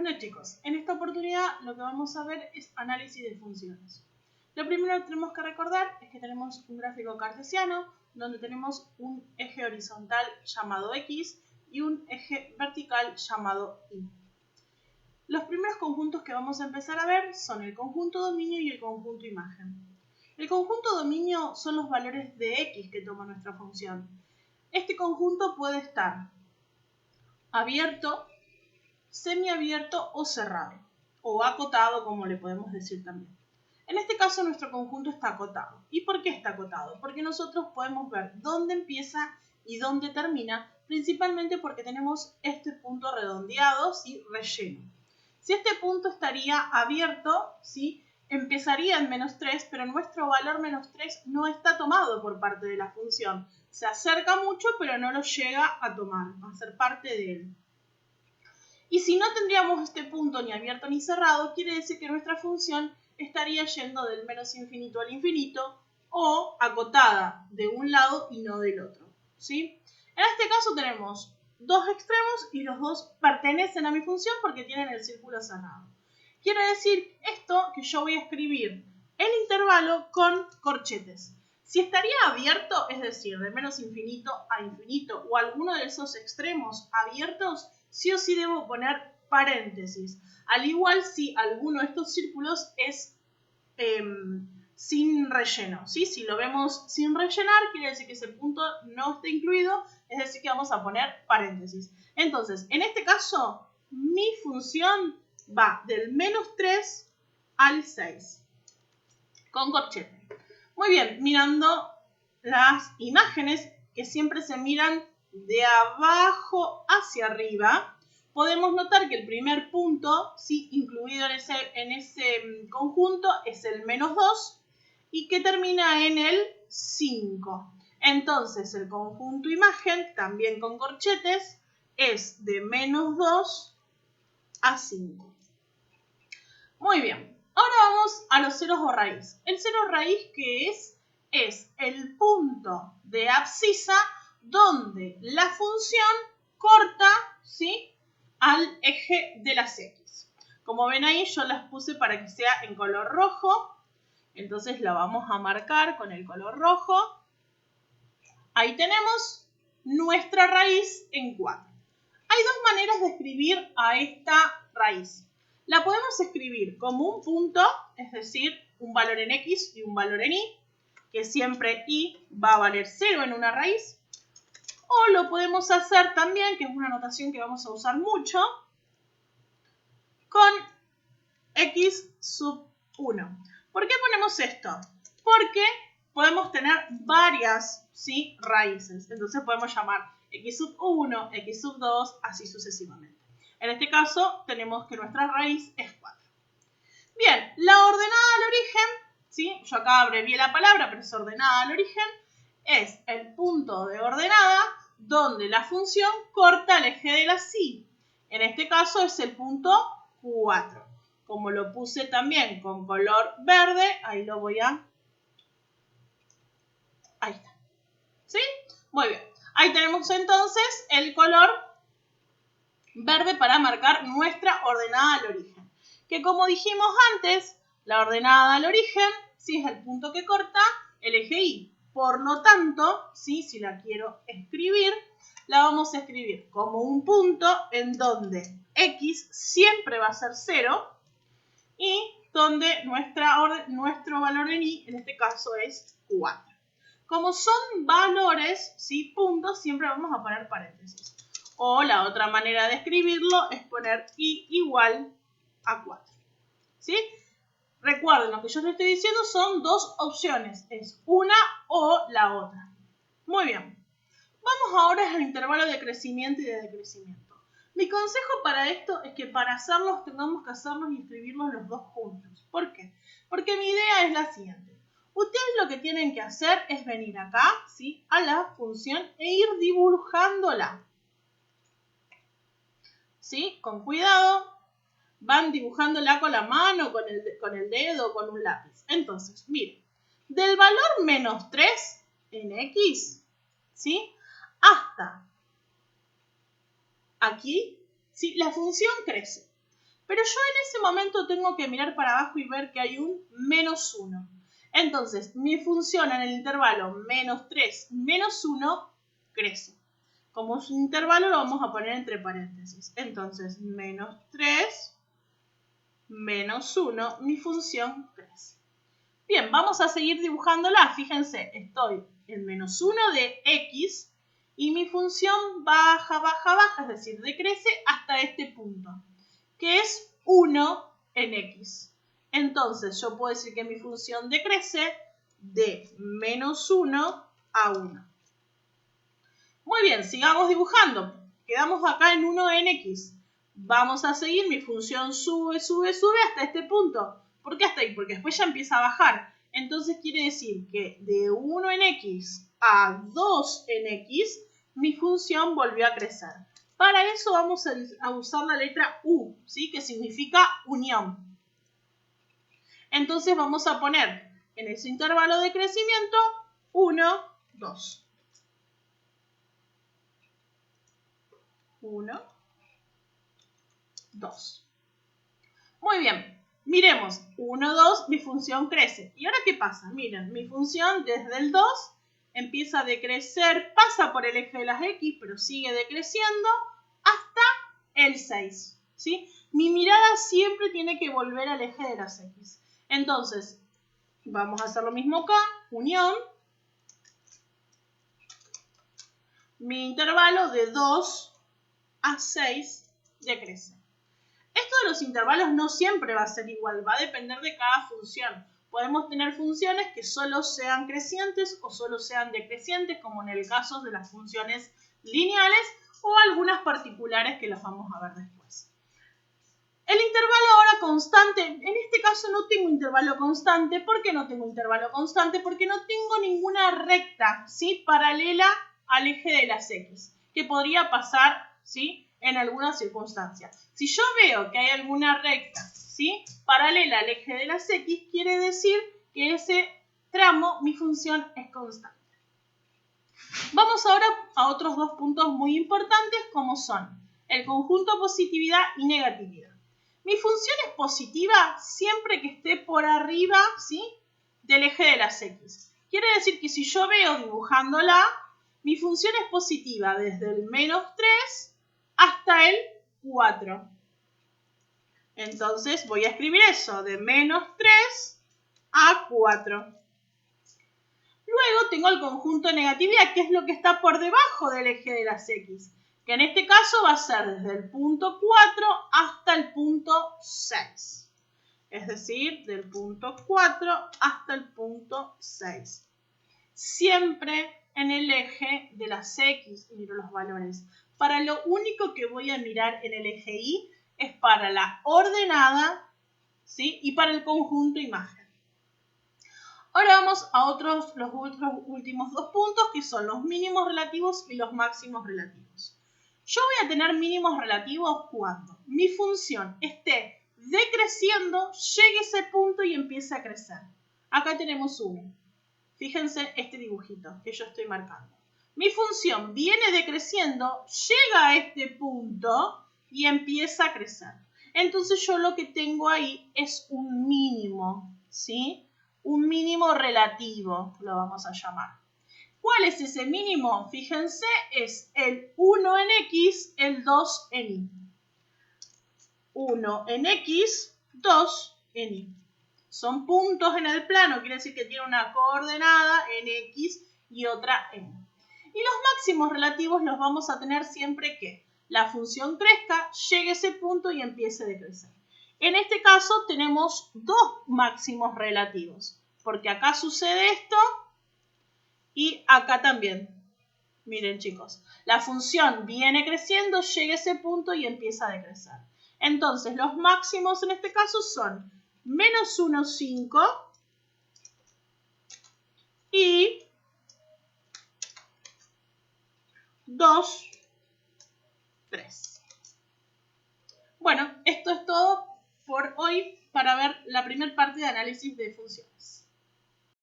Bueno chicos, en esta oportunidad lo que vamos a ver es análisis de funciones. Lo primero que tenemos que recordar es que tenemos un gráfico cartesiano donde tenemos un eje horizontal llamado X y un eje vertical llamado Y. Los primeros conjuntos que vamos a empezar a ver son el conjunto dominio y el conjunto imagen. El conjunto dominio son los valores de X que toma nuestra función. Este conjunto puede estar abierto, semiabierto o cerrado, o acotado, como le podemos decir también. En este caso nuestro conjunto está acotado. ¿Y por qué está acotado? Porque nosotros podemos ver dónde empieza y dónde termina, principalmente porque tenemos este punto redondeado, ¿sí? Relleno. Si este punto estaría abierto, ¿sí? Empezaría en -3, pero nuestro valor -3 no está tomado por parte de la función. Se acerca mucho, pero no lo llega a tomar, a ser parte de él. Y si no tendríamos este punto ni abierto ni cerrado, quiere decir que nuestra función estaría yendo del menos infinito al infinito o acotada de un lado y no del otro, ¿sí? En este caso tenemos dos extremos y los dos pertenecen a mi función porque tienen el círculo cerrado. Quiere decir esto que yo voy a escribir el intervalo con corchetes. Si estaría abierto, es decir, de menos infinito a infinito o alguno de esos extremos abiertos, sí o sí debo poner paréntesis. Al igual si alguno de estos círculos es sin relleno, ¿sí? Si lo vemos sin rellenar, quiere decir que ese punto no está incluido, es decir que vamos a poner paréntesis. Entonces, en este caso, mi función va del -3 al 6, con corchete. Muy bien, mirando las imágenes que siempre se miran de abajo hacia arriba, podemos notar que el primer punto, ¿sí? Incluido en ese conjunto es el -2 y que termina en el 5. Entonces el conjunto imagen, también con corchetes, es de -2 a 5. Muy bien, ahora vamos a los ceros o raíz. El cero raíz, ¿qué es? Es el punto de abscisa donde la función corta, ¿sí?, al eje de las X. Como ven ahí, yo las puse para que sea en color rojo. Entonces la vamos a marcar con el color rojo. Ahí tenemos nuestra raíz en 4. Hay dos maneras de escribir a esta raíz. La podemos escribir como un punto, es decir, un valor en X y un valor en Y, que siempre Y va a valer 0 en una raíz. O lo podemos hacer también, que es una notación que vamos a usar mucho, con X sub 1. ¿Por qué ponemos esto? Porque podemos tener varias, ¿sí?, raíces. Entonces podemos llamar X sub 1, X sub 2, así sucesivamente. En este caso tenemos que nuestra raíz es 4. Bien, la ordenada al origen, ¿sí?, yo acá abrevié la palabra, pero es ordenada al origen, es el punto de ordenada donde la función corta el eje de la Y. En este caso es el punto 4. Como lo puse también con color verde, ahí lo voy a... Ahí está. ¿Sí? Muy bien. Ahí tenemos entonces el color verde para marcar nuestra ordenada al origen. Que como dijimos antes, la ordenada al origen, ¿sí?, es el punto que corta el eje Y. Por lo tanto, ¿sí?, si la quiero escribir, la vamos a escribir como un punto en donde X siempre va a ser 0 y donde nuestro valor en Y, en este caso, es 4. Como son valores, ¿sí?, puntos, siempre vamos a poner paréntesis. O la otra manera de escribirlo es poner Y igual a 4. ¿Sí? Recuerden, lo que yo les estoy diciendo son dos opciones. Es una o la otra. Muy bien. Vamos ahora al intervalo de crecimiento y de decrecimiento. Mi consejo para esto es que para hacerlos tengamos que hacerlos y escribirlos los dos juntos. ¿Por qué? Porque mi idea es la siguiente. Ustedes lo que tienen que hacer es venir acá, ¿sí?, a la función e ir dibujándola. ¿Sí? Con cuidado. Van dibujándola con la mano, con el dedo, con un lápiz. Entonces, miren, del valor -3 en X, ¿sí?, hasta aquí, ¿sí?, la función crece. Pero yo en ese momento tengo que mirar para abajo y ver que hay un menos 1. Entonces, mi función en el intervalo menos 3, menos 1 crece. Como es un intervalo, lo vamos a poner entre paréntesis. Entonces, menos 3, menos 1, mi función crece. Bien, vamos a seguir dibujándola. Fíjense, estoy en menos 1 de x y mi función baja, baja, baja, es decir, decrece hasta este punto, que es 1 en x. Entonces, yo puedo decir que mi función decrece de menos 1 a 1. Muy bien, sigamos dibujando. Quedamos acá en 1 en x. Vamos a seguir, mi función sube, sube, sube hasta este punto. ¿Por qué hasta ahí? Porque después ya empieza a bajar. Entonces quiere decir que de 1 en x a 2 en x, mi función volvió a crecer. Para eso vamos a usar la letra U, ¿sí? Que significa unión. Entonces vamos a poner en ese intervalo de crecimiento 1, 2. 1, 2. Muy bien. Miremos, 1, 2, mi función crece. ¿Y ahora qué pasa? Miren, mi función desde el 2 empieza a decrecer, pasa por el eje de las X, pero sigue decreciendo hasta el 6. ¿Sí? Mi mirada siempre tiene que volver al eje de las X. Entonces, vamos a hacer lo mismo acá, unión. Mi intervalo de 2 a 6 decrece. Esto de los intervalos no siempre va a ser igual, va a depender de cada función. Podemos tener funciones que solo sean crecientes o solo sean decrecientes, como en el caso de las funciones lineales o algunas particulares que las vamos a ver después. El intervalo ahora constante, en este caso no tengo intervalo constante. ¿Por qué no tengo intervalo constante? Porque no tengo ninguna recta, ¿sí? Paralela al eje de las X, que podría pasar, ¿sí? En alguna circunstancia. Si yo veo que hay alguna recta, ¿sí? Paralela al eje de las X, quiere decir que ese tramo, mi función es constante. Vamos ahora a otros dos puntos muy importantes, como son el conjunto positividad y negatividad. Mi función es positiva siempre que esté por arriba, ¿sí? Del eje de las X. Quiere decir que si yo veo dibujándola, mi función es positiva desde el menos 3 hasta el 4. Entonces voy a escribir eso, de menos 3 a 4. Luego tengo el conjunto de negatividad, que es lo que está por debajo del eje de las X, que en este caso va a ser desde el punto 4 hasta el punto 6. Es decir, del punto 4 hasta el punto 6. Siempre en el eje de las X miro los valores. Para lo único que voy a mirar en el eje Y es para la ordenada, ¿sí? Y para el conjunto imagen. Ahora vamos a los últimos dos puntos, que son los mínimos relativos y los máximos relativos. Yo voy a tener mínimos relativos cuando mi función esté decreciendo, llegue a ese punto y empiece a crecer. Acá tenemos uno. Fíjense este dibujito que yo estoy marcando. Mi función viene decreciendo, llega a este punto y empieza a crecer. Entonces yo lo que tengo ahí es un mínimo, ¿sí? Un mínimo relativo, lo vamos a llamar. ¿Cuál es ese mínimo? Fíjense, es el 1 en X, el 2 en Y. 1 en X, 2 en Y. Son puntos en el plano, quiere decir que tiene una coordenada en X y otra en Y. Y los máximos relativos los vamos a tener siempre que la función crezca, llegue a ese punto y empiece a decrecer. En este caso tenemos dos máximos relativos, porque acá sucede esto y acá también. Miren chicos, la función viene creciendo, llega a ese punto y empieza a decrecer. Entonces los máximos en este caso son menos 1, 5 y 2, 3. Bueno, esto es todo por hoy para ver la primera parte de análisis de funciones.